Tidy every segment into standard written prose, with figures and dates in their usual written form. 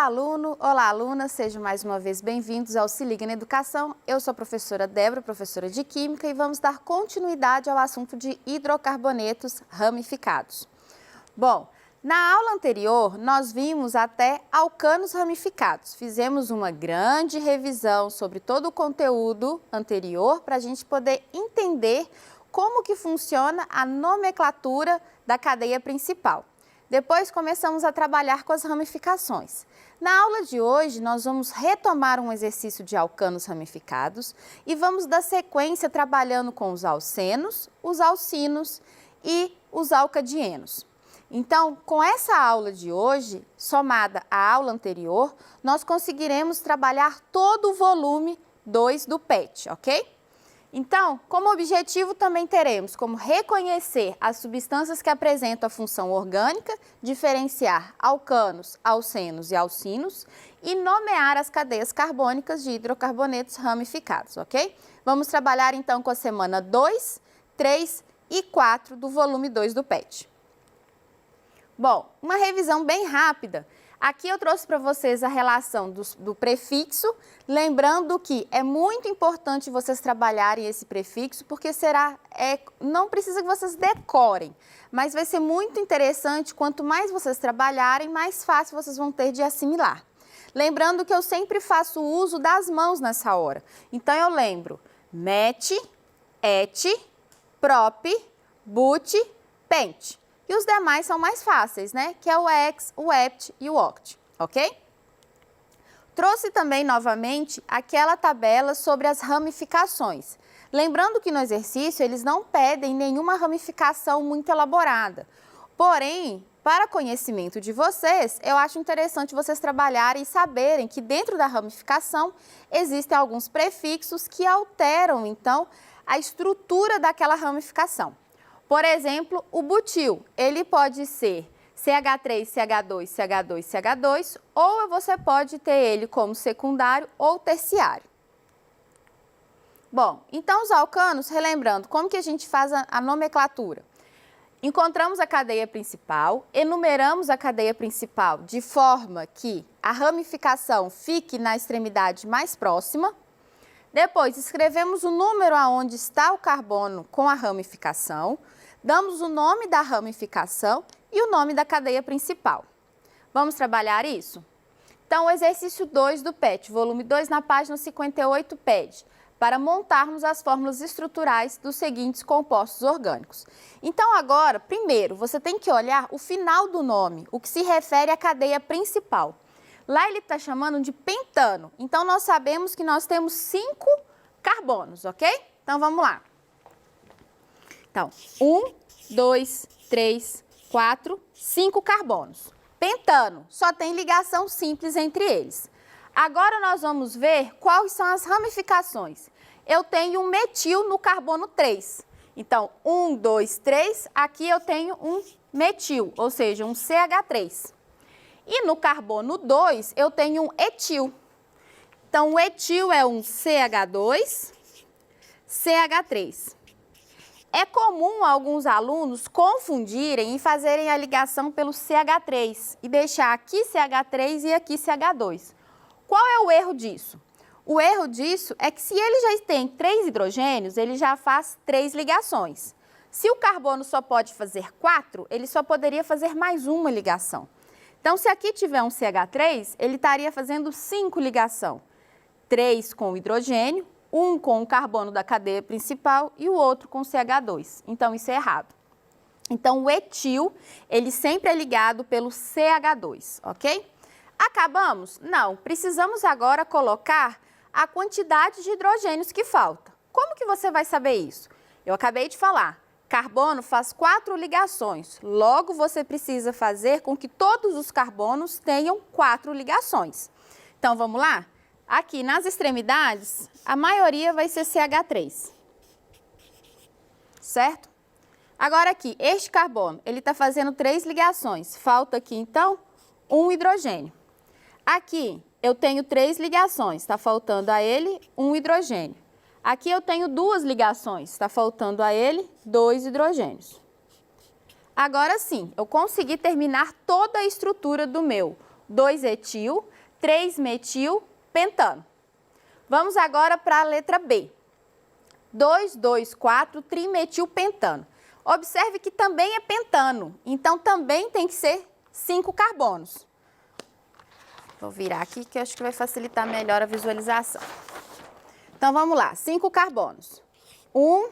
Olá, aluno! Olá, aluna! Sejam mais uma vez bem-vindos ao Se Liga na Educação. Eu sou a professora Débora, professora de Química, e vamos dar continuidade ao assunto de hidrocarbonetos ramificados. Bom, na aula anterior, nós vimos até alcanos ramificados. Fizemos uma grande revisão sobre todo o conteúdo anterior para a gente poder entender como que funciona a nomenclatura da cadeia principal. Depois começamos a trabalhar com as ramificações. Na aula de hoje, nós vamos retomar um exercício de alcanos ramificados e vamos dar sequência trabalhando com os alcenos, os alcinos e os alcadienos. Então, com essa aula de hoje, somada à aula anterior, nós conseguiremos trabalhar todo o volume 2 do PET, ok? Então, como objetivo também teremos como reconhecer as substâncias que apresentam a função orgânica, diferenciar alcanos, alcenos e alcinos e nomear as cadeias carbônicas de hidrocarbonetos ramificados, ok? Vamos trabalhar então com a semana 2, 3 e 4 do volume 2 do PET. Bom, uma revisão bem rápida. Aqui eu trouxe para vocês a relação do prefixo, lembrando que é muito importante vocês trabalharem esse prefixo, porque não precisa que vocês decorem, mas vai ser muito interessante, quanto mais vocês trabalharem, mais fácil vocês vão ter de assimilar. Lembrando que eu sempre faço uso das mãos nessa hora, então eu lembro met, et, prop, but, pent. E os demais são mais fáceis, né? Que é o ex, o ept e o oct, ok? Trouxe também novamente aquela tabela sobre as ramificações. Lembrando que no exercício eles não pedem nenhuma ramificação muito elaborada. Porém, para conhecimento de vocês, eu acho interessante vocês trabalharem e saberem que dentro da ramificação existem alguns prefixos que alteram, então, a estrutura daquela ramificação. Por exemplo, o butil, ele pode ser CH3, CH2, CH2, CH2, ou você pode ter ele como secundário ou terciário. Bom, então os alcanos, relembrando, como que a gente faz a nomenclatura? Encontramos a cadeia principal, enumeramos a cadeia principal de forma que a ramificação fique na extremidade mais próxima. Depois, escrevemos o número aonde está o carbono com a ramificação. Damos o nome da ramificação e o nome da cadeia principal. Vamos trabalhar isso? Então, o exercício 2 do PET, volume 2, na página 58, pede para montarmos as fórmulas estruturais dos seguintes compostos orgânicos. Então, agora, primeiro, você tem que olhar o final do nome, o que se refere à cadeia principal. Lá ele está chamando de pentano. Então, nós sabemos que nós temos 5 carbonos, ok? Então, vamos lá. Então, 1, 2, 3, 4, 5 carbonos. Pentano, só tem ligação simples entre eles. Agora nós vamos ver quais são as ramificações. Eu tenho um metil no carbono 3. Então, 1, 2, 3, aqui eu tenho um metil, ou seja, um CH3. E no carbono 2, eu tenho um etil. Então, o etil é um CH2, CH3. É comum alguns alunos confundirem e fazerem a ligação pelo CH3 e deixar aqui CH3 e aqui CH2. Qual é o erro disso? O erro disso é que se ele já tem 3 hidrogênios, ele já faz 3 ligações. Se o carbono só pode fazer 4, ele só poderia fazer mais uma ligação. Então, se aqui tiver um CH3, ele estaria fazendo 5 ligações. 3 com o hidrogênio, um com o carbono da cadeia principal e o outro com o CH2. Então, isso é errado. Então, o etil, ele sempre é ligado pelo CH2, ok? Acabamos? Não. Precisamos agora colocar a quantidade de hidrogênios que falta. Como que você vai saber isso? Eu acabei de falar. Carbono faz 4 ligações. Logo, você precisa fazer com que todos os carbonos tenham 4 ligações. Então, vamos lá? Aqui nas extremidades, a maioria vai ser CH3, certo? Agora aqui, este carbono, ele está fazendo 3 ligações, falta aqui então um hidrogênio. Aqui eu tenho 3 ligações, está faltando a ele um hidrogênio. Aqui eu tenho 2 ligações, está faltando a ele 2 hidrogênios. Agora sim, eu consegui terminar toda a estrutura do meu 2-etil, 3-metilpentano. Vamos agora para a letra B. 2,2,4-trimetilpentano. Observe que também é pentano, então também tem que ser 5 carbonos. Vou virar aqui que eu acho que vai facilitar melhor a visualização. Então vamos lá, 5 carbonos. 1,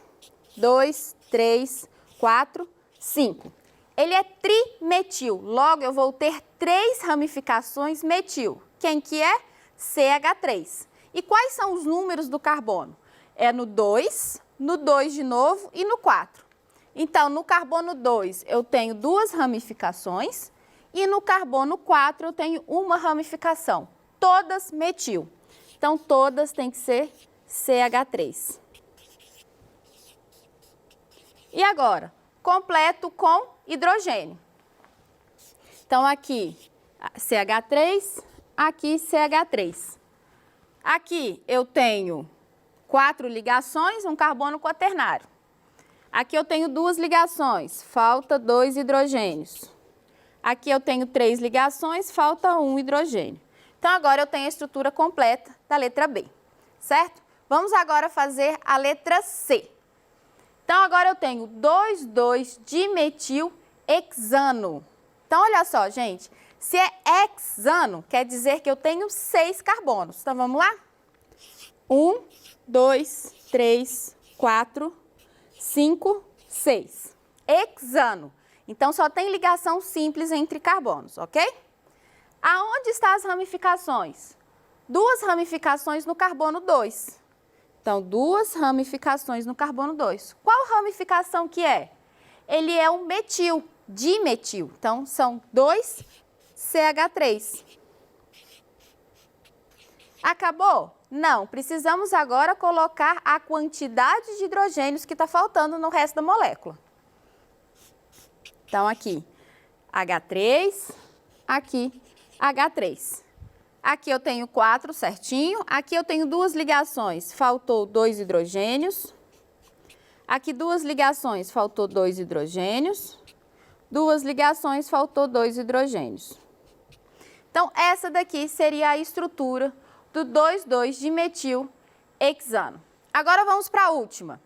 2, 3, 4, 5. Ele é trimetil, logo eu vou ter 3 ramificações metil. Quem que é? CH3. E quais são os números do carbono? É no 2 de novo e no 4. Então, no carbono 2 eu tenho 2 ramificações e no carbono 4 eu tenho uma ramificação, todas metil. Então, todas têm que ser CH3. E agora, completo com hidrogênio. Então, aqui CH3, aqui CH3. Aqui eu tenho 4 ligações, um carbono quaternário. Aqui eu tenho 2 ligações, falta 2 hidrogênios. Aqui eu tenho 3 ligações, falta 1 hidrogênio. Então, agora eu tenho a estrutura completa da letra B, certo? Vamos agora fazer a letra C. Então, agora eu tenho 2,2-dimetilhexano. Então, olha só, gente, se é hexano, quer dizer que eu tenho 6 carbonos. Então, vamos lá? 1, 2, 3, 4, 5, 6. Hexano. Então, só tem ligação simples entre carbonos, ok? Aonde estão as ramificações? 2 ramificações no carbono 2. Então, 2 ramificações no carbono 2. Qual ramificação que é? Ele é um metil, dimetil. Então, são 2 CH3. Acabou? Não, precisamos agora colocar a quantidade de hidrogênios que está faltando no resto da molécula. Então, aqui, H3, aqui, H3. Aqui eu tenho 4 certinho, aqui eu tenho 2 ligações, faltou 2 hidrogênios. Aqui 2 ligações, faltou 2 hidrogênios. 2 ligações, faltou 2 hidrogênios. Então, essa daqui seria a estrutura do 2,2-dimetilhexano. Agora vamos para a última.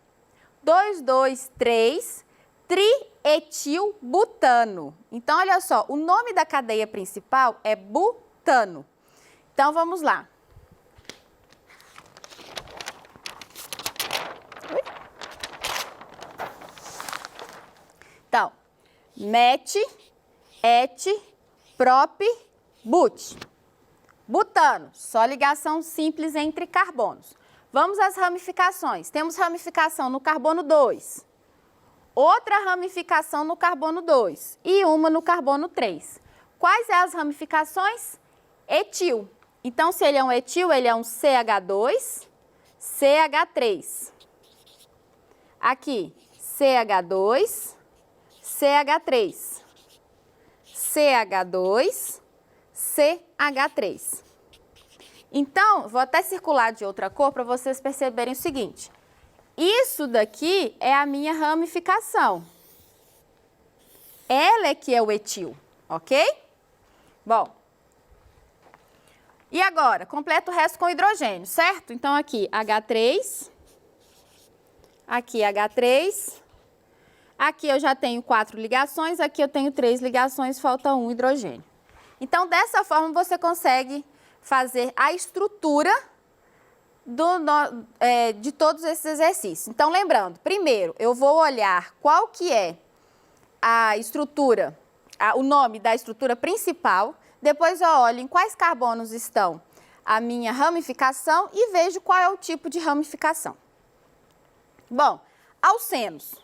2,2,3-trietilbutano. Então, olha só, o nome da cadeia principal é butano. Então, vamos lá. Então, met, et, prop, but. Butano, só ligação simples entre carbonos. Vamos às ramificações. Temos ramificação no carbono 2, outra ramificação no carbono 2 e uma no carbono 3. Quais são as ramificações? Etil. Então, se ele é um etil, ele é um CH2, CH3. Aqui, CH2, CH3. CH2, CH3. Então, vou até circular de outra cor para vocês perceberem o seguinte. Isso daqui é a minha ramificação. Ela é que é o etil, ok? Bom. E agora, completa o resto com hidrogênio, certo? Então, aqui H3, aqui H3, aqui eu já tenho 4 ligações, aqui eu tenho 3 ligações, falta 1 hidrogênio. Então, dessa forma, você consegue fazer a estrutura de todos esses exercícios. Então, lembrando, primeiro, eu vou olhar qual que é a estrutura, o nome da estrutura principal, depois eu olho em quais carbonos estão a minha ramificação e vejo qual é o tipo de ramificação. Bom, alcenos.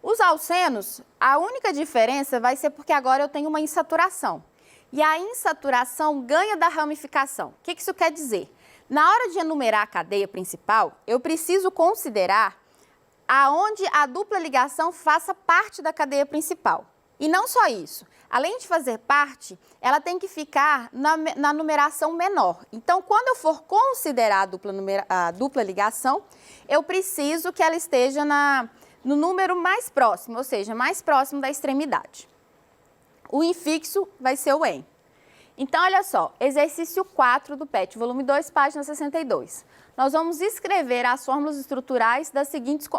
Os alcenos, a única diferença vai ser porque agora eu tenho uma insaturação. E a insaturação ganha da ramificação. O que isso quer dizer? Na hora de enumerar a cadeia principal, eu preciso considerar aonde a dupla ligação faça parte da cadeia principal. E não só isso, além de fazer parte, ela tem que ficar na numeração menor. Então, quando eu for considerar a dupla ligação, eu preciso que ela esteja no número mais próximo, ou seja, mais próximo da extremidade. O infixo vai ser o en. Então, olha só, exercício 4 do PET, volume 2, página 62. Nós vamos escrever as fórmulas estruturais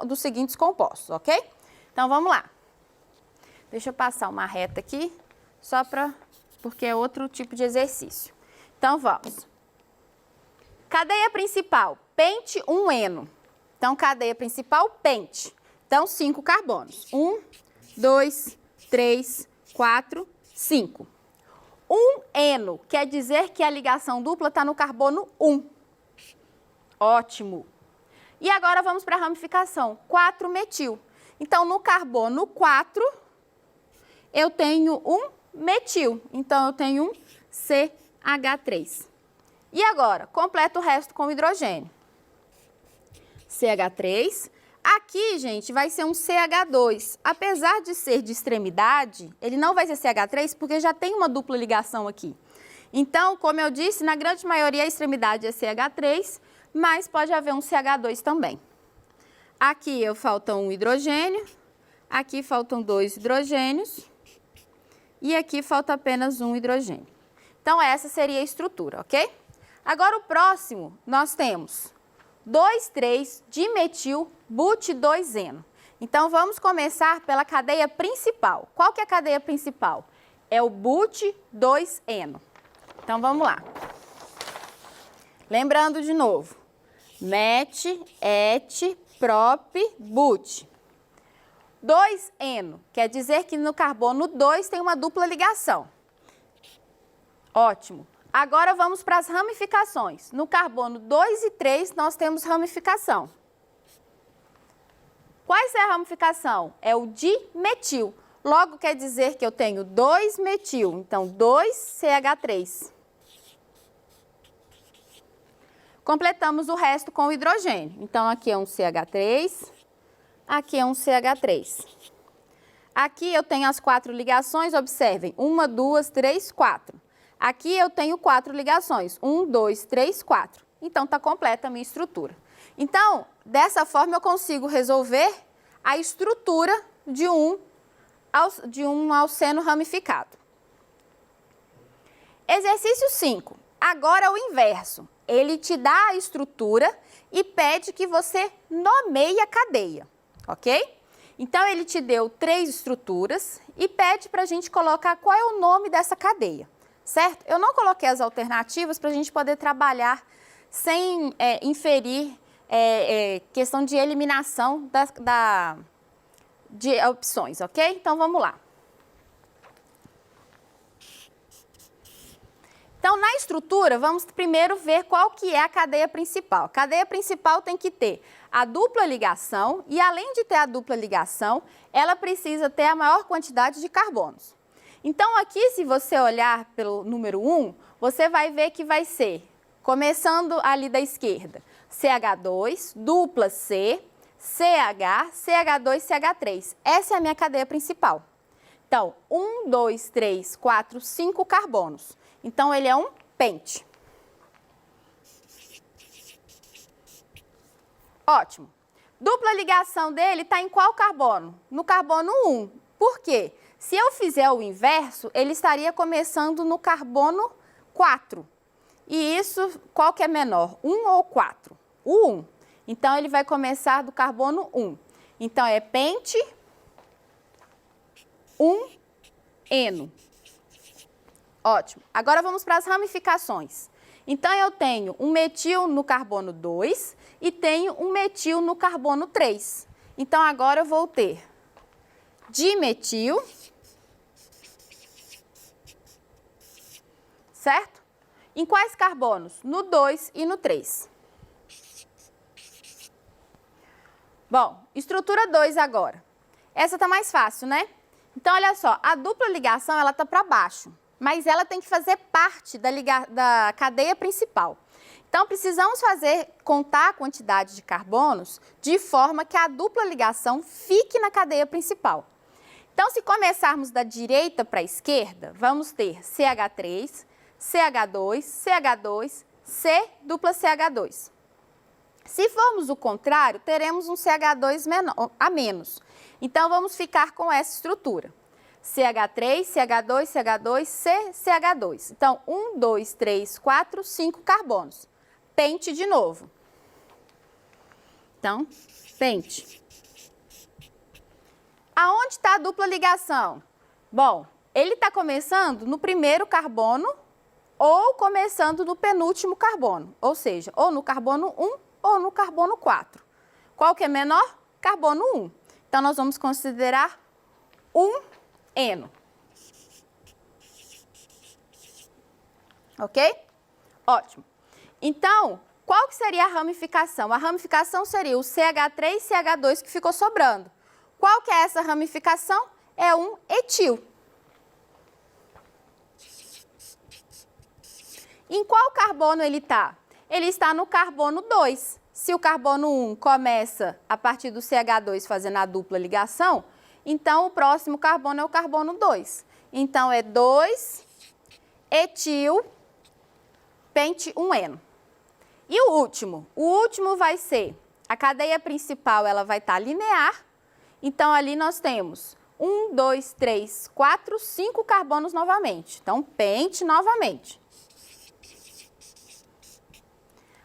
dos seguintes compostos, ok? Então, vamos lá. Deixa eu passar uma reta aqui, porque é outro tipo de exercício. Então, vamos. Cadeia principal, pente 1-eno. Então, cadeia principal, pente. Então, 5 carbonos. 1, 2, 3, 4, 5. 1-eno quer dizer que a ligação dupla está no carbono 1. Ótimo. E agora vamos para a ramificação. 4-metil. Então, no carbono 4, eu tenho um metil. Então, eu tenho um CH3. E agora, completa o resto com hidrogênio. CH3. Aqui, gente, vai ser um CH2. Apesar de ser de extremidade, ele não vai ser CH3 porque já tem uma dupla ligação aqui. Então, como eu disse, na grande maioria a extremidade é CH3, mas pode haver um CH2 também. Aqui falta um hidrogênio, aqui faltam 2 hidrogênios e aqui falta apenas um hidrogênio. Então, essa seria a estrutura, ok? Agora, o próximo, nós temos 2,3-dimetil-but2-eno. Então, vamos começar pela cadeia principal. Qual que é a cadeia principal? É o but2-eno. Então, vamos lá. Lembrando de novo. Met, et, prop, but. 2-eno quer dizer que no carbono 2 tem uma dupla ligação. Ótimo. Agora vamos para as ramificações. No carbono 2 e 3 nós temos ramificação. Quais é a ramificação? É o dimetil. Logo quer dizer que eu tenho 2-metil, então 2CH3. Completamos o resto com o hidrogênio. Então, aqui é um CH3, aqui é um CH3. Aqui eu tenho as 4 ligações, observem, 1, 2, 3, 4. Aqui eu tenho 4 ligações, 1, 2, 3, 4. Então, está completa a minha estrutura. Então, dessa forma eu consigo resolver a estrutura de um alceno ramificado. Exercício 5. Agora é o inverso. Ele te dá a estrutura e pede que você nomeie a cadeia, ok? Então, ele te deu 3 estruturas e pede para a gente colocar qual é o nome dessa cadeia, certo? Eu não coloquei as alternativas para a gente poder trabalhar sem inferir questão de eliminação de opções, ok? Então, vamos lá. Então, na estrutura, vamos primeiro ver qual que é a cadeia principal. A cadeia principal tem que ter a dupla ligação e, além de ter a dupla ligação, ela precisa ter a maior quantidade de carbonos. Então, aqui, se você olhar pelo número 1, você vai ver que vai ser, começando ali da esquerda, CH2, dupla C, CH, CH2, CH3. Essa é a minha cadeia principal. Então, 1, 2, 3, 4, 5 carbonos. Então, ele é um pente. Ótimo. Dupla ligação dele está em qual carbono? No carbono 1. Por quê? Se eu fizer o inverso, ele estaria começando no carbono 4. E isso, qual que é menor? 1 ou 4? O 1. Então, ele vai começar do carbono 1. Então, é pente 1-eno. Ótimo. Agora vamos para as ramificações. Então, eu tenho um metil no carbono 2 e tenho um metil no carbono 3. Então, agora eu vou ter dimetil, certo? Em quais carbonos? No 2 e no 3. Bom, estrutura 2 agora. Essa está mais fácil, né? Então, olha só, a dupla ligação ela está para baixo, mas ela tem que fazer parte da cadeia principal. Então, precisamos contar a quantidade de carbonos de forma que a dupla ligação fique na cadeia principal. Então, se começarmos da direita para a esquerda, vamos ter CH3, CH2, CH2, C, dupla CH2. Se formos o contrário, teremos um CH2 a menos. Então, vamos ficar com essa estrutura. CH3, CH2, CH2, CH2. Então, 1, 2, 3, 4, 5 carbonos. Pente de novo. Então, pente. Aonde está a dupla ligação? Bom, ele está começando no primeiro carbono ou começando no penúltimo carbono. Ou seja, ou no carbono 1 ou no carbono 4. Qual que é menor? Carbono 1. Então, nós vamos considerar 1N. Ok? Ótimo. Então, qual que seria a ramificação? A ramificação seria o CH3 e CH2 que ficou sobrando. Qual que é essa ramificação? É um etil. Em qual carbono ele está? Ele está no carbono 2. Se o carbono 1 começa a partir do CH2 fazendo a dupla ligação, então o próximo carbono é o carbono 2. Então é 2-etil pente 1N. E o último? O último vai ser, a cadeia principal ela vai estar linear, então ali nós temos 1, 2, 3, 4, 5 carbonos novamente. Então pente novamente.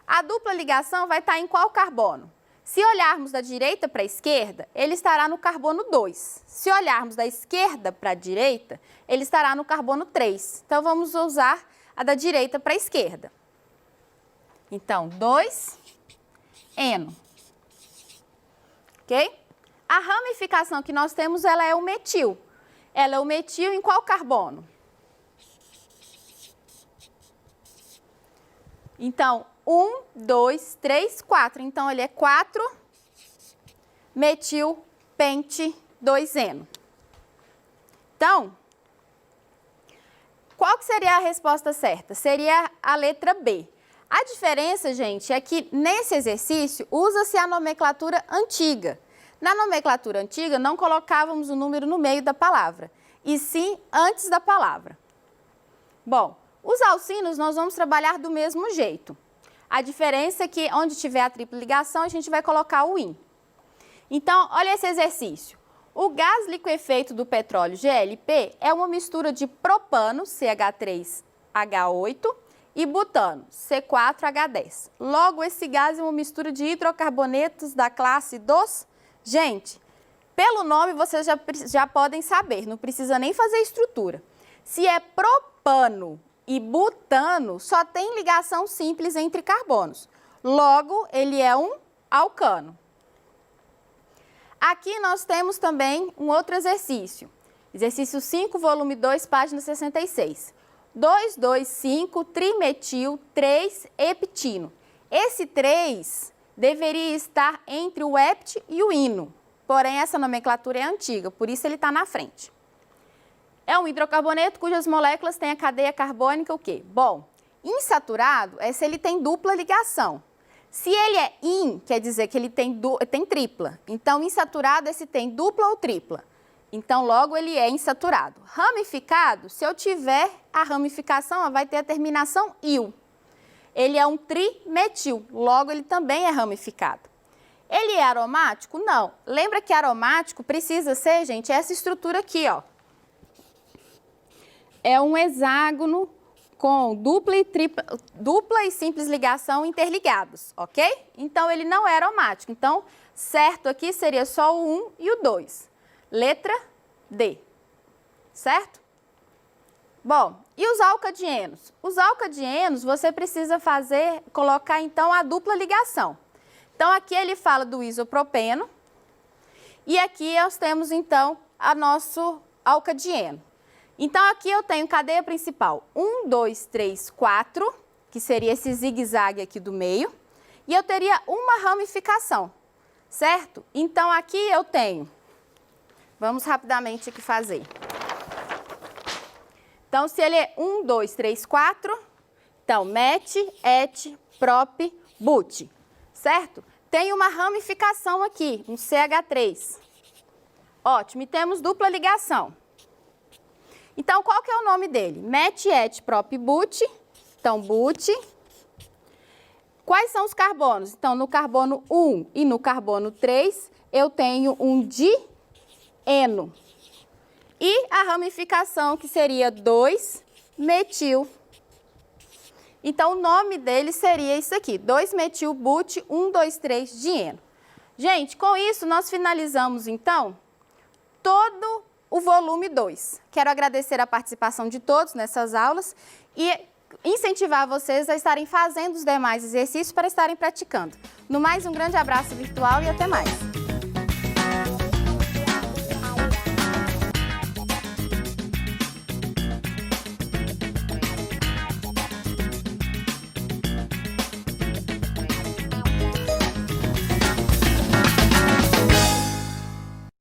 A dupla ligação vai estar em qual carbono? Se olharmos da direita para a esquerda, ele estará no carbono 2. Se olharmos da esquerda para a direita, ele estará no carbono 3. Então, vamos usar a da direita para a esquerda. Então, 2N. Ok? A ramificação que nós temos, ela é o metil. Ela é o metil em qual carbono? Então, 1, 2, 3, 4. Então, ele é 4-metil pente 2N. Então, qual que seria a resposta certa? Seria a letra B. A diferença, gente, é que nesse exercício usa-se a nomenclatura antiga. Na nomenclatura antiga, não colocávamos o número no meio da palavra, e sim antes da palavra. Bom, os alcinos nós vamos trabalhar do mesmo jeito. A diferença é que onde tiver a tripla ligação, a gente vai colocar o IN. Então, olha esse exercício. O gás liquefeito do petróleo GLP é uma mistura de propano, CH3H8, e butano, C4H10. Logo, esse gás é uma mistura de hidrocarbonetos da classe dos... Gente, pelo nome vocês já podem saber, não precisa nem fazer estrutura. Se é propano e butano, só tem ligação simples entre carbonos. Logo, ele é um alcano. Aqui nós temos também um outro exercício. Exercício 5, volume 2, página 66. 2,2,5, trimetil, 3-heptino. Esse 3 deveria estar entre o hept e o ino. Porém, essa nomenclatura é antiga, por isso ele está na frente. É um hidrocarboneto cujas moléculas têm a cadeia carbônica o quê? Bom, insaturado é se ele tem dupla ligação. Se ele é in, quer dizer que ele tem tripla. Então, insaturado é se tem dupla ou tripla. Então, logo, ele é insaturado. Ramificado, se eu tiver a ramificação, ela vai ter a terminação il. Ele é um trimetil, logo, ele também é ramificado. Ele é aromático? Não. Lembra que aromático precisa ser, gente, essa estrutura aqui, ó. É um hexágono com dupla e simples ligação interligados, ok? Então, ele não é aromático. Então, certo aqui seria só o 1 e o 2. Letra D, certo? Bom, e os alcadienos? Os alcadienos, você precisa colocar então a dupla ligação. Então, aqui ele fala do isopropeno e aqui nós temos então a nosso alcadieno. Então, aqui eu tenho cadeia principal 1, 2, 3, 4, que seria esse zigue-zague aqui do meio, e eu teria uma ramificação, certo? Então, aqui eu tenho, vamos rapidamente aqui fazer. Então, se ele é 1, 2, 3, 4, então, met, et, prop, but, certo? Tem uma ramificação aqui, um CH3. Ótimo, e temos dupla ligação. Então, qual que é o nome dele? Met, et, prop, but. Então, but. Quais são os carbonos? Então, no carbono 1 e no carbono 3, eu tenho um dieno. E a ramificação, que seria 2-metil. Então, o nome dele seria isso aqui, 2-metil-but-1,2,3-dieno. Gente, com isso, nós finalizamos, então, todo o volume 2. Quero agradecer a participação de todos nessas aulas e incentivar vocês a estarem fazendo os demais exercícios para estarem praticando. No mais, um grande abraço virtual e até mais!